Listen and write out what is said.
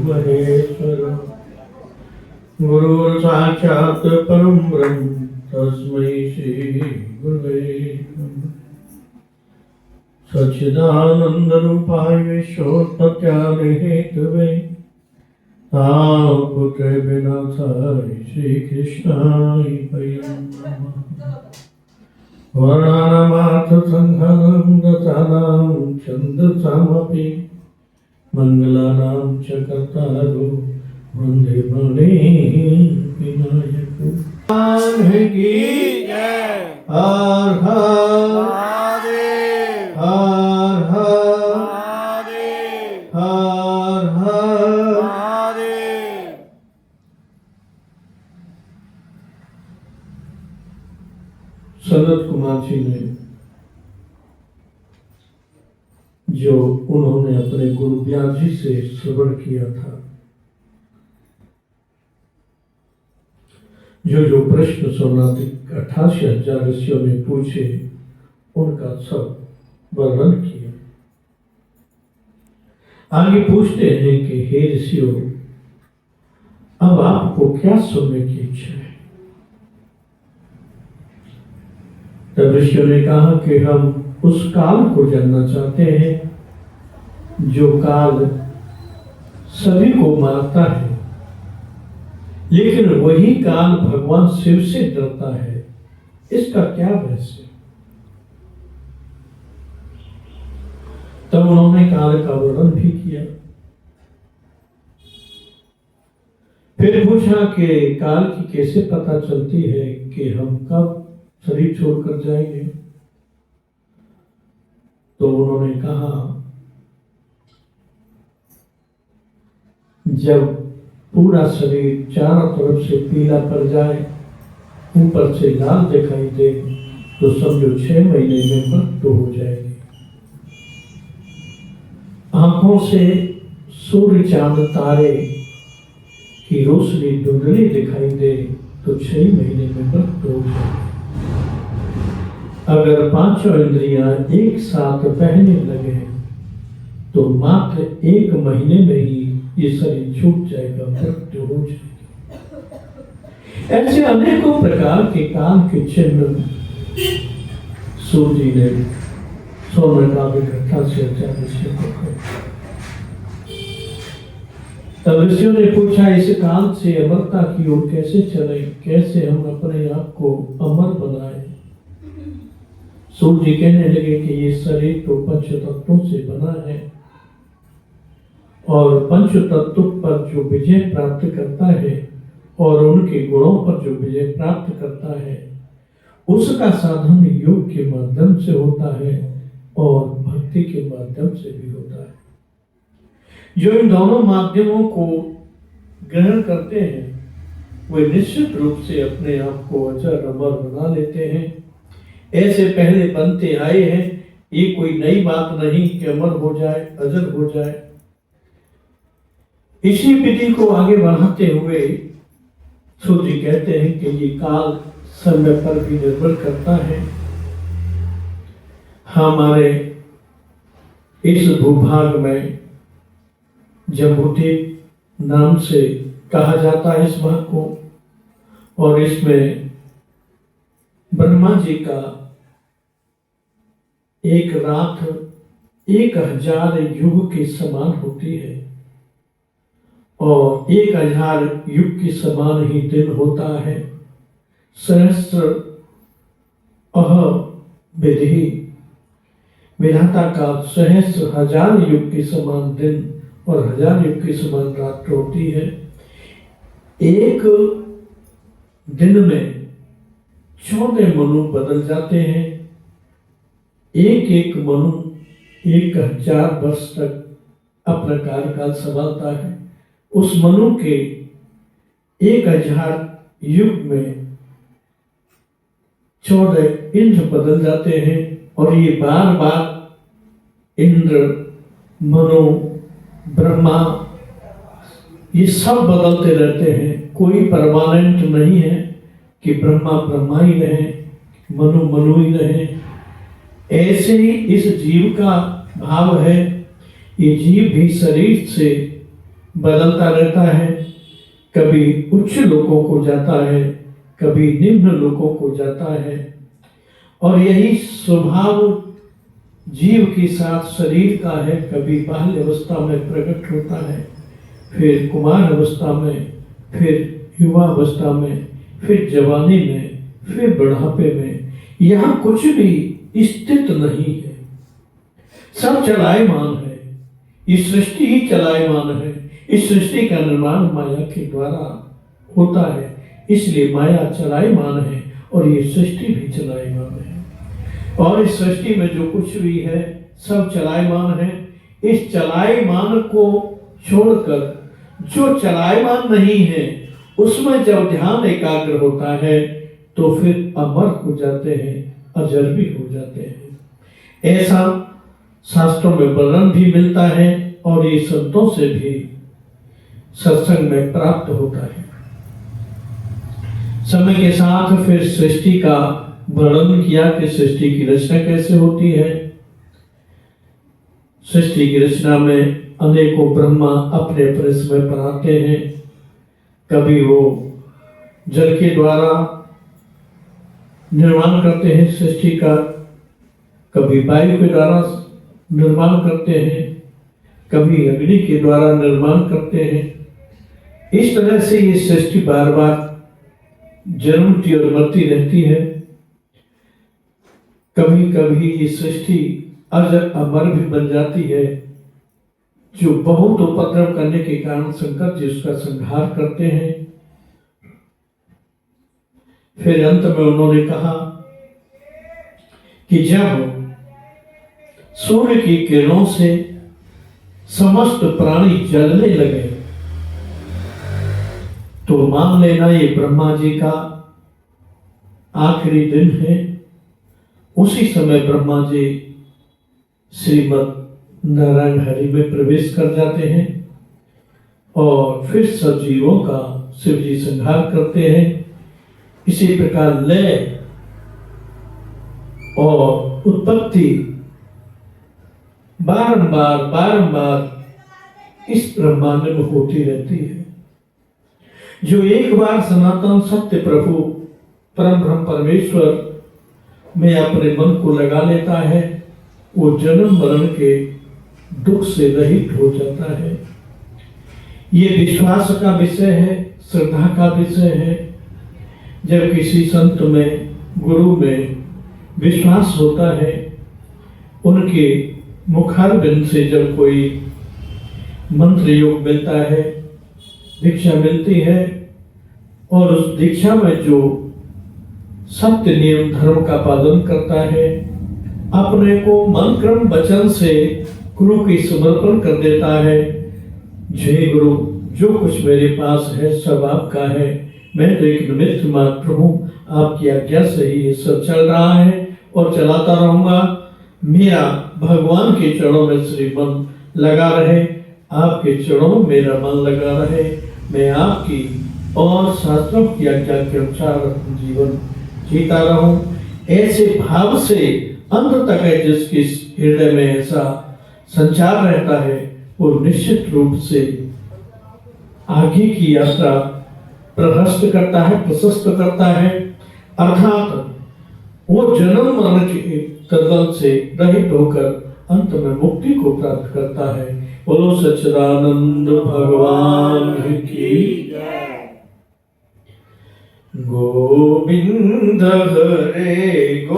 महेश्वर गुरु साक्षात् परम ब्रह्म तस्मै श्री गुरवे नमः। सच्चिदानंद रूपाय विश्वोत्पत्त्यादि हेतवे तापत्रय विनाशाय श्री कृष्णाय वयं नमः। वर्णानामार्थ संघानां दशानां छन्दसामपि मंगलानां च कर्तारो वंदे विनायको। हर हर महादेव हर हर महादेव हर हर। महादेव। सनत कुमार जी ने जो उन्होंने अपने गुरु व्यास जी से श्रवण किया था, जो प्रश्न सोनातिक 88,000 ऋषियों ने पूछे उनका सब वर्णन किया। आगे पूछते हैं कि हे ऋषियों, अब आपको क्या सुनने की इच्छा है? तब ऋषियों ने कहा कि हम उस काल को जानना चाहते हैं जो काल सभी को मारता है, लेकिन वही काल भगवान शिव से डरता है। इसका क्या रहस्य? तब उन्होंने काल का वर्णन भी किया। फिर पूछा कि काल की कैसे पता चलती है कि हम कब शरीर छोड़कर जाएंगे? तो उन्होंने कहा, जब पूरा शरीर चारों तरफ से पीला पड़ जाए, ऊपर से लाल दिखाई दे, तो समझो 6 महीने में मृत्यु हो जाएगी। आंखों से सूर्य चांद तारे की रोशनी धुंधली दिखाई दे, तो 6 महीने में मृत्यु हो जाएगी। अगर 5 इंद्रियां एक साथ बहने लगे तो मात्र 1 महीने में ही ये शरीर छूट जाएगा, मृत्यु हो जाएगी। ऐसे अनेकों प्रकार के काल के चिन्ह सूर्य जी ने सोने का इकट्ठा से ऋषियों को कहा। तब ऋषियों ने पूछा, इस काल से अमरता की ओर कैसे चले, कैसे हम अपने आप को अमर बनाए? सूर्य जी कहने लगे कि ये शरीर तो पंच तत्वों से बना है, और पंच तत्व पर जो विजय प्राप्त करता है और उनके गुणों पर जो विजय प्राप्त करता है, उसका साधन योग के माध्यम से होता है और भक्ति के माध्यम से भी होता है। जो इन दोनों माध्यमों को ग्रहण करते हैं वे निश्चित रूप से अपने आप को अजर अमर बना लेते हैं। ऐसे पहले बनते आए हैं, ये कोई नई बात नहीं कि अमर हो जाए, अजर हो जाए। इसी विधि को आगे बढ़ाते हुए सूर्य कहते हैं कि ये काल समय पर भी निर्भर करता है। हमारे इस भूभाग में जम्बूद्वीप नाम से कहा जाता है इस भाग को, और इसमें ब्रह्मा जी का एक रात 1000 युग के समान होती है, और 1000 युग के समान ही दिन होता है। सहस्त्र विधि विधाता का सहस्त्र 1000 युग के समान दिन और 1000 युग के समान रात होती है। एक दिन में 14 मनु बदल जाते हैं। एक मनु 1000 वर्ष तक अपना कार्यकाल संभालता है। उस मनु के 1000 युग में 14 इंद्र बदल जाते हैं, और ये बार बार इंद्र, मनु, ब्रह्मा ये सब बदलते रहते हैं। कोई परमानेंट नहीं है कि ब्रह्मा ब्रह्मा ही रहे, मनु मनु ही रहे। ऐसे ही इस जीव का भाव है। ये जीव भी शरीर से बदलता रहता है, कभी उच्च लोकों को जाता है, कभी निम्न लोकों को जाता है। और यही स्वभाव जीव के साथ शरीर का है, कभी बाल्य अवस्था में प्रकट होता है, फिर कुमार अवस्था में, फिर युवा अवस्था में, फिर जवानी में, फिर बुढ़ापे में। यहाँ कुछ भी स्थित नहीं है, सब चलायमान है। ये सृष्टि ही चलायमान है। इस सृष्टि का निर्माण माया के द्वारा होता है, इसलिए माया चलायमान है और ये सृष्टि भी चलायमान है। और इस सृष्टि में जो कुछ भी है सब चलायमान है। इस चलायमान को छोड़कर जो चलायमान नहीं है उसमें जब ध्यान एकाग्र होता है तो फिर अमर हो जाते हैं, अजर भी हो जाते हैं। ऐसा शास्त्रों में वर्णन भी मिलता है और ये संतों से भी सत्संग में प्राप्त होता है। समय के साथ फिर सृष्टि का वर्णन किया कि सृष्टि की रचना कैसे होती है। सृष्टि की रचना में अनेकों ब्रह्मा अपने अपने समय पर आते हैं। कभी वो जल के द्वारा निर्माण करते हैं सृष्टि का, कभी वायु के द्वारा निर्माण करते हैं, कभी अग्नि के द्वारा निर्माण करते हैं। इस तरह से ये सृष्टि बार बार जन्मती और मरती रहती है। कभी कभी ये सृष्टि अजर अमर भी बन जाती है, जो बहुत उपद्रव करने के कारण शंकर जी उसका संहार करते हैं। फिर अंत में उन्होंने कहा कि जब सूर्य की किरणों से समस्त प्राणी जलने लगे तो मान लेना ये ब्रह्मा जी का आखिरी दिन है। उसी समय ब्रह्मा जी श्रीमद नारायण हरि में प्रवेश कर जाते हैं और फिर सब जीवों का शिव जी संहार करते हैं। इसी प्रकार लय और उत्पत्ति बारंबार बारंबार इस ब्रह्मांड में होती रहती है। जो एक बार सनातन सत्य प्रभु परम ब्रह्म परमेश्वर में अपने मन को लगा लेता है, वो जन्म मरण के दुख से रहित हो जाता है। ये विश्वास का विषय है, श्रद्धा का विषय है। जब किसी संत में, गुरु में विश्वास होता है, उनके मुखारबिंद से जब कोई मंत्र योग मिलता है, दीक्षा मिलती है और उस दीक्षा में जो सत्य नियम धर्म का पालन करता है, अपने को मन क्रम वचन से गुरु की समर्पण कर देता है। जय गुरु, जो कुछ मेरे पास है सब आपका है, मैं तो एक निमित्त मात्र हूँ, आपकी आज्ञा से ही ये सब चल रहा है और चलाता रहूंगा। मेरा भगवान के चरणों में श्री मन लगा रहे, आपके चरणों में मेरा मन लगा रहे, मैं आपकी और शास्त्रों की आज्ञा के अनुसार जीवन जीता रहूं। ऐसे भाव से अंत तक है जिसके हृदय में ऐसा संचार रहता है, वो निश्चित रूप से आगे की यात्रा प्रशस्त करता है, प्रशस्त करता है। अर्थात वो जन्म मरण के दलदल से रहित होकर अंत में मुक्ति को प्राप्त करता है। बोलो सच्चिदानंद भगवान की जय। गोविंद हरे गो